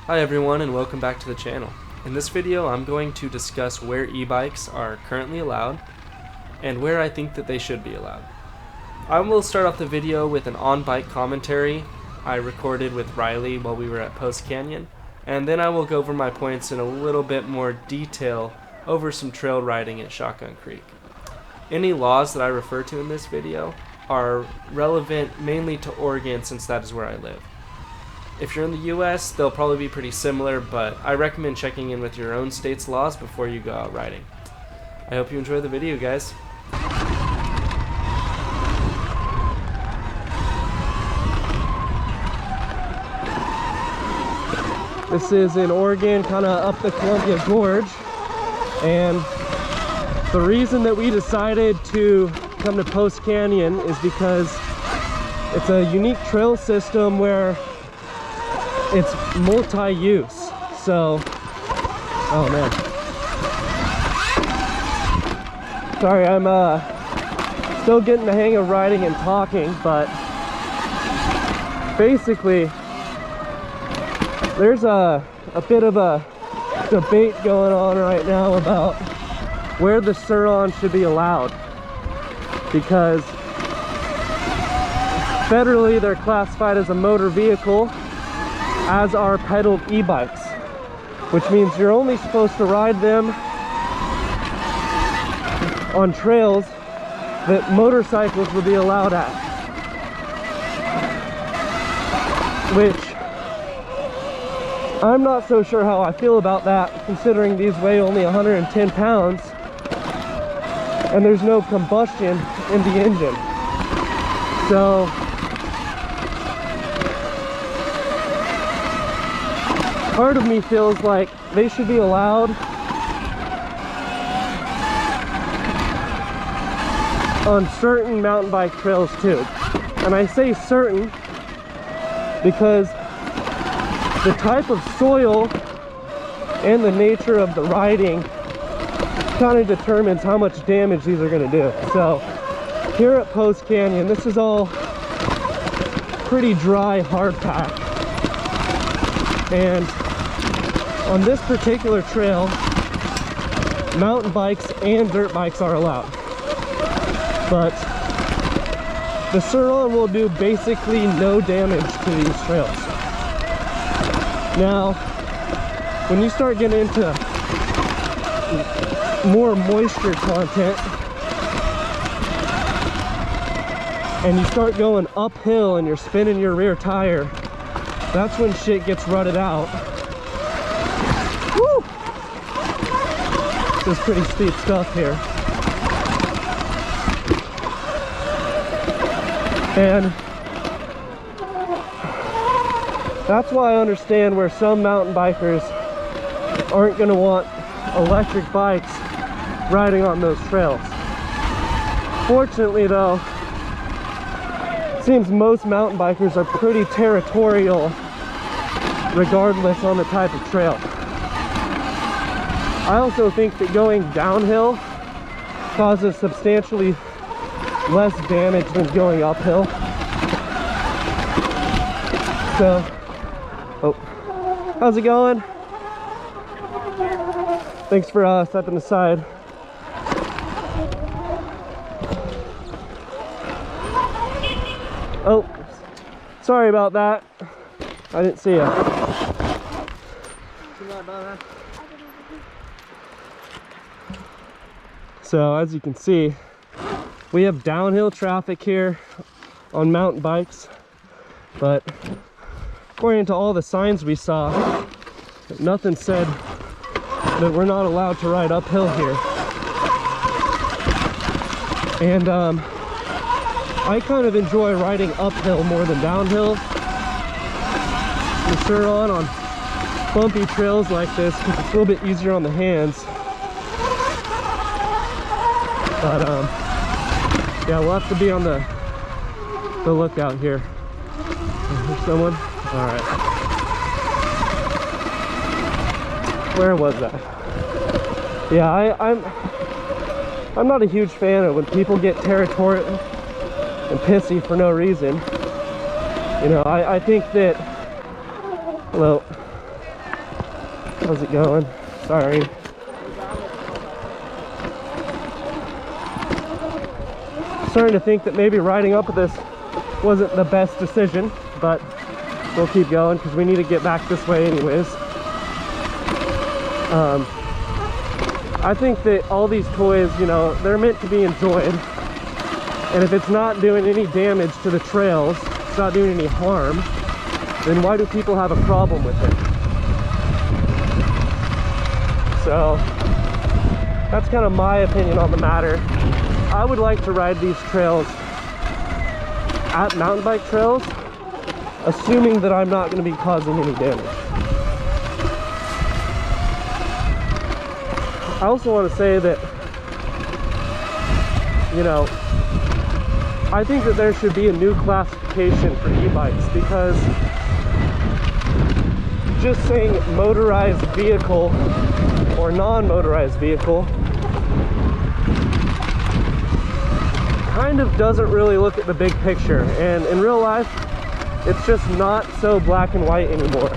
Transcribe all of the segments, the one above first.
Hi everyone and welcome back to the channel. In this video I'm going to discuss where e-bikes are currently allowed and where I think that they should be allowed. I will start off the video with an on-bike commentary I recorded with Riley while we were at Post Canyon, and then I will go over my points in a little bit more detail over some trail riding at Shotgun Creek. Any laws that I refer to in this video are relevant mainly to Oregon since that is where I live. If you're in the US, they'll probably be pretty similar, but I recommend checking in with your own state's laws before you go out riding. I hope you enjoy the video, guys. This is in Oregon, kind of up the Columbia Gorge, and the reason that we decided to come to Post Canyon is because it's a unique trail system where it's multi-use. So, oh man, sorry, I'm still getting the hang of riding and talking, but basically there's a bit of a debate going on right now about where the Sur-Ron should be allowed, because federally they're classified as a motor vehicle, as are pedaled e-bikes, which means you're only supposed to ride them on trails that motorcycles will be allowed at, which I'm not so sure how I feel about that, considering these weigh only 110 pounds and there's no combustion in the engine. So part of me feels like they should be allowed on certain mountain bike trails too. And I say certain because the type of soil and the nature of the riding kind of determines how much damage these are going to do. So here at Post Canyon, this is all pretty dry hardtack, and on this particular trail mountain bikes and dirt bikes are allowed, but the Sur-Ron will do basically no damage to these trails. Now when you start getting into more moisture content and you start going uphill and you're spinning your rear tire, that's when shit gets rutted out. Woo! This is pretty steep stuff here, and that's why I understand where some mountain bikers aren't going to want electric bikes riding on those trails. Fortunately though, it seems most mountain bikers are pretty territorial regardless on the type of trail. I also think that going downhill causes substantially less damage than going uphill. So, oh, how's it going? Thanks for stepping aside. Oh, sorry about that. I didn't see you. So as you can see, we have downhill traffic here on mountain bikes, but according to all the signs we saw, nothing said that we're not allowed to ride uphill here. And I kind of enjoy riding uphill more than downhill. The Sur-Ron on bumpy trails like this, because it's a little bit easier on the hands. But yeah, we'll have to be on the lookout here. There's someone? All right. Where was that? Yeah, I'm not a huge fan of when people get territorial and pissy for no reason. You know, I think that, well, How's it going? Sorry. Starting to think that maybe riding up with this wasn't the best decision, but we'll keep going because we need to get back this way anyways. I think that all these toys, you know, they're meant to be enjoyed, and if it's not doing any damage to the trails, it's not doing any harm, then why do people have a problem with it? So that's kind of my opinion on the matter. I would like to ride these trails at mountain bike trails, assuming that I'm not going to be causing any damage. I also want to say that, you know, I think that there should be a new classification for e-bikes, because just saying motorized vehicle or non-motorized vehicle kind of doesn't really look at the big picture, and in real life it's just not so black and white anymore.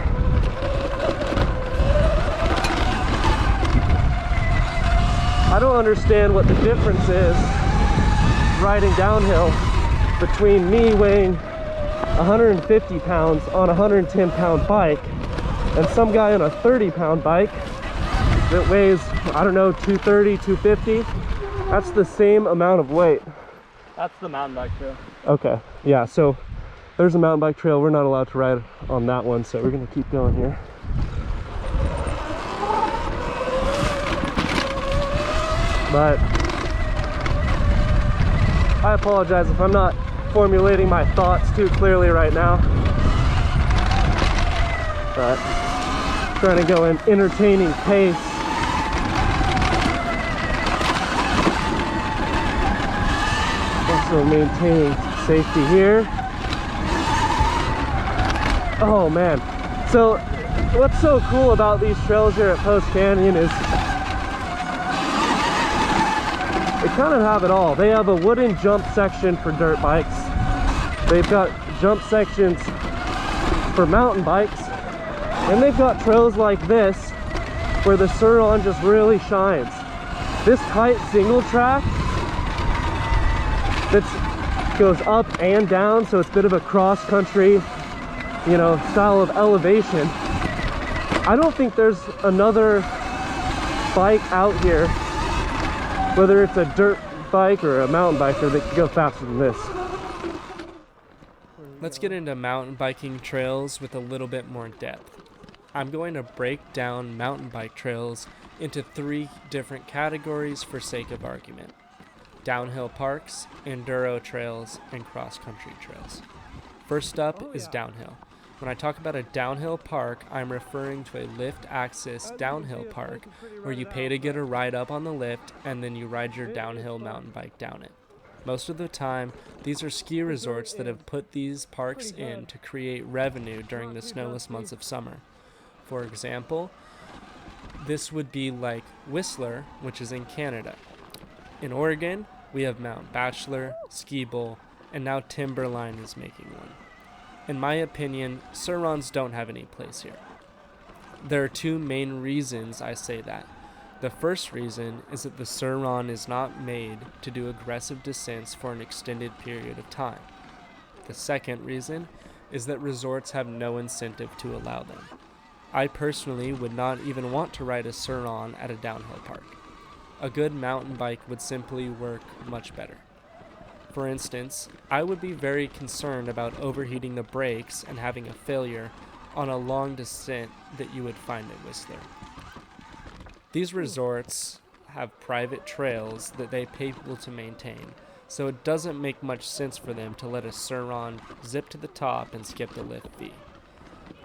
I don't understand what the difference is riding downhill between me weighing 150 pounds on a 110 pound bike and some guy on a 30 pound bike that weighs, I don't know, 230, 250. That's the same amount of weight. That's the mountain bike trail. Okay, yeah, so there's a mountain bike trail. We're not allowed to ride on that one, so we're gonna keep going here. But I apologize if I'm not formulating my thoughts too clearly right now, but trying to go an entertaining pace. Also maintaining safety here. Oh man, so what's so cool about these trails here at Post Canyon is they kind of have it all. They have a wooden jump section for dirt bikes. They've got jump sections for mountain bikes. And they've got trails like this where the Sur-Ron just really shines. This tight single track that goes up and down, so it's a bit of a cross-country, you know, style of elevation. I don't think there's another bike out here, whether it's a dirt bike or a mountain biker, that can go faster than this. Let's get into mountain biking trails with a little bit more depth. I'm going to break down mountain bike trails into 3 different categories for sake of argument: downhill parks, enduro trails, and cross-country trails. First up is downhill. When I talk about a downhill park, I'm referring to a lift access downhill park where you pay to get a ride up on the lift and then you ride your downhill mountain bike down it. Most of the time, these are ski resorts that have put these parks in to create revenue during the snowless months of summer. For example, this would be like Whistler, which is in Canada. In Oregon, we have Mount Bachelor, Ski Bowl, and now Timberline is making one. In my opinion, Sur-Rons don't have any place here. There are 2 main reasons I say that. The first reason is that the Sur-Ron is not made to do aggressive descents for an extended period of time. The second reason is that resorts have no incentive to allow them. I personally would not even want to ride a Sur-Ron at a downhill park. A good mountain bike would simply work much better. For instance, I would be very concerned about overheating the brakes and having a failure on a long descent that you would find at Whistler. These resorts have private trails that they pay people to maintain, so it doesn't make much sense for them to let a Sur-Ron zip to the top and skip the lift fee.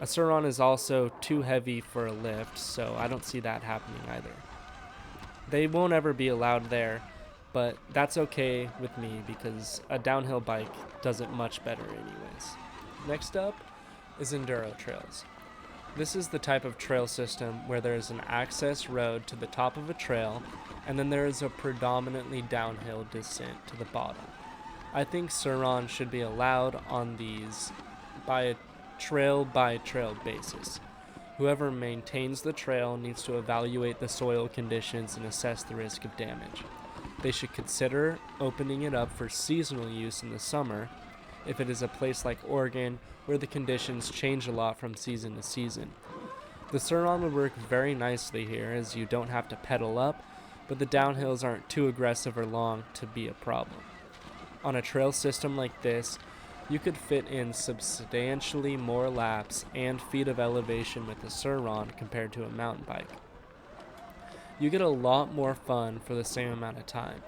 A Sur-Ron is also too heavy for a lift, so I don't see that happening either. They won't ever be allowed there, but that's okay with me because a downhill bike does it much better anyways. Next up is enduro trails. This is the type of trail system where there is an access road to the top of a trail, and then there is a predominantly downhill descent to the bottom. I think Sur-Ron should be allowed on these by a trail-by-trail basis. Whoever maintains the trail needs to evaluate the soil conditions and assess the risk of damage. They should consider opening it up for seasonal use in the summer if it is a place like Oregon where the conditions change a lot from season to season. The Sur-Ron would work very nicely here as you don't have to pedal up, but the downhills aren't too aggressive or long to be a problem. On a trail system like this, you could fit in substantially more laps and feet of elevation with the Sur-Ron compared to a mountain bike. You get a lot more fun for the same amount of time.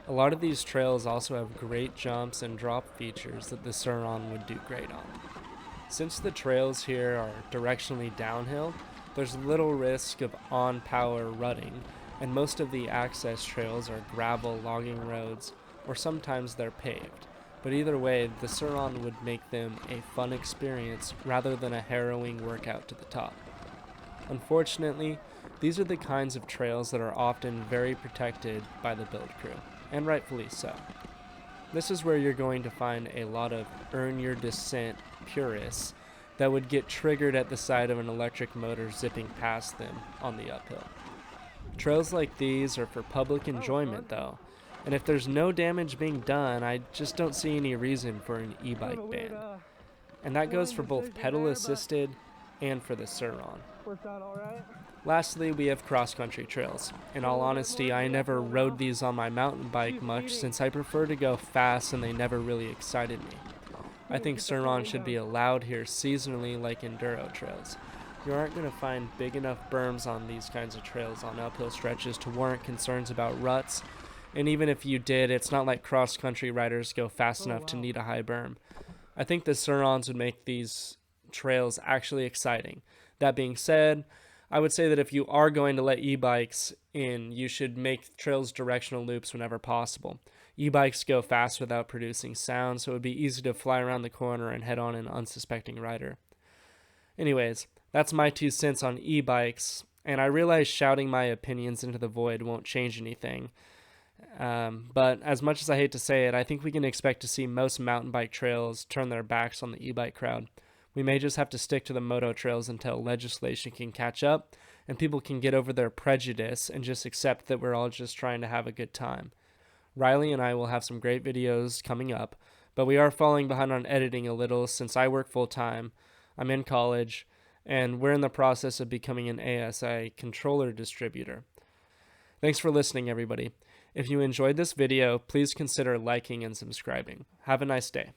A lot of these trails also have great jumps and drop features that the Sur-Ron would do great on. Since the trails here are directionally downhill, there's little risk of on-power rutting, and most of the access trails are gravel logging roads, or sometimes they're paved. But either way, the Sur-Ron would make them a fun experience rather than a harrowing workout to the top. Unfortunately, these are the kinds of trails that are often very protected by the build crew, and rightfully so. This is where you're going to find a lot of earn your descent purists that would get triggered at the sight of an electric motor zipping past them on the uphill. Trails like these are for public enjoyment though, and if there's no damage being done, I just don't see any reason for an e-bike ban. And that goes for both pedal assisted and for the Sur-Ron. Worked out all right. Lastly, we have cross-country trails. In all honesty, I never rode these on my mountain bike much since I prefer to go fast and they never really excited me. I think Sur-Ron should be allowed here seasonally like enduro trails. You aren't going to find big enough berms on these kinds of trails on uphill stretches to warrant concerns about ruts, and even if you did, it's not like cross-country riders go fast enough to need a high berm. I think the Sur-Rons would make these trails actually exciting. That being said, I would say that if you are going to let e-bikes in, you should make trails directional loops whenever possible. E-bikes go fast without producing sound, so it would be easy to fly around the corner and head on an unsuspecting rider. Anyways, that's my 2 cents on e-bikes, and I realize shouting my opinions into the void won't change anything. But as much as I hate to say it, I think we can expect to see most mountain bike trails turn their backs on the e-bike crowd. We may just have to stick to the moto trails until legislation can catch up and people can get over their prejudice and just accept that we're all just trying to have a good time. Riley and I will have some great videos coming up, but we are falling behind on editing a little since I work full time, I'm in college, and we're in the process of becoming an ASI controller distributor. Thanks for listening, everybody. If you enjoyed this video, please consider liking and subscribing. Have a nice day.